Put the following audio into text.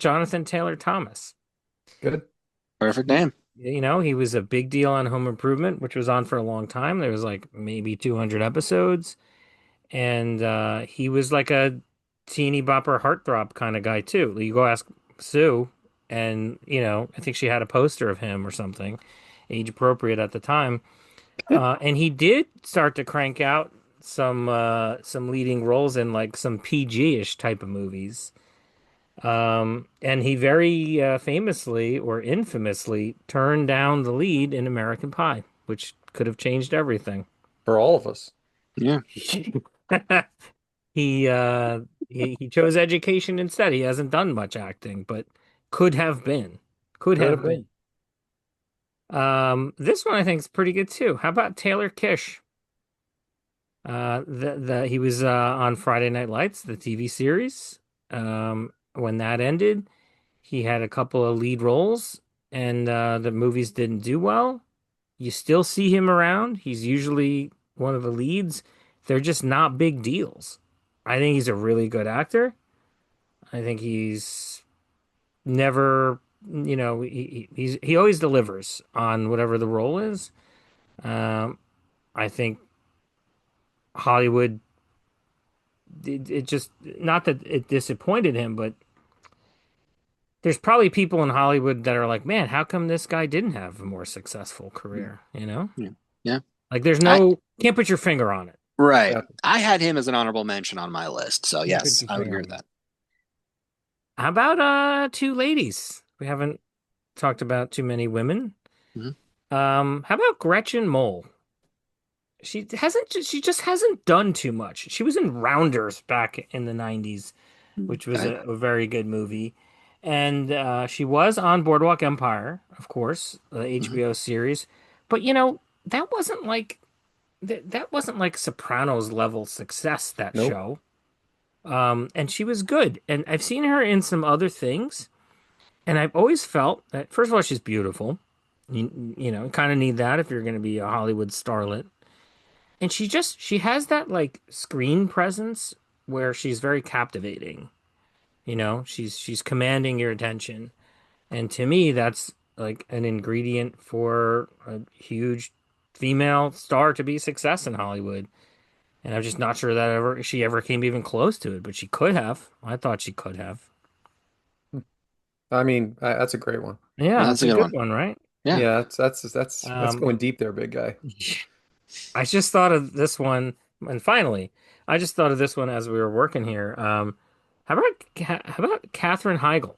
Jonathan Taylor Thomas. Good. Perfect He, name. he was a big deal on Home Improvement, which was on for a long time. There was like maybe 200 episodes, and he was like a teeny bopper heartthrob kind of guy too. You go ask Sue, and I think she had a poster of him or something, age appropriate at the time. And he did start to crank out some leading roles in like some PG-ish type of movies. And he very famously or infamously turned down the lead in American Pie, which could have changed everything. For all of us. Yeah. He he chose education instead. He hasn't done much acting, but could have been. Could Could have have been. been. This one I think is pretty good too. How about Taylor Kish? He was on Friday Night Lights, the TV series. When that ended, he had a couple of lead roles, and the movies didn't do well. You still see him around. He's usually one of the leads. They're just not big deals. I think he's a really good actor. I think he's never, he always delivers on whatever the role is. I think Hollywood, it just not that it disappointed him, but there's probably people in Hollywood that are like, man, how come this guy didn't have a more successful career? Yeah. Yeah. Like there's I no, can't put your finger on it. right. Exactly. I had him as an honorable mention on my list. So Can't put yes, your I would finger agree on with it. that. How about two ladies? We haven't talked about too many women. Mhm. How about Gretchen Mol? She just hasn't done too much. She was in Rounders back in the 90s, which was Okay. a very good movie. And she was on Boardwalk Empire, of course, the Mhm. HBO series. But that wasn't like that wasn't like Sopranos level success, that Nope. show. And she was good. And I've seen her in some other things, and I've always felt that first of all, she's beautiful. Kind of need that if you're going to be a Hollywood starlet. And she has that like screen presence where she's very captivating. She's commanding your attention. And to me, that's like an ingredient for a huge female star to be a success in Hollywood. And I'm just not sure that she ever came even close to it, but she could have. I thought she could have. I mean, that's a great one. Yeah, That's that's a a good good one. one, right? Yeah. Yeah, that's Um, going deep there, big guy. I just thought of this one, and finally, I just thought of this one as we were working here. How about Katherine Heigl?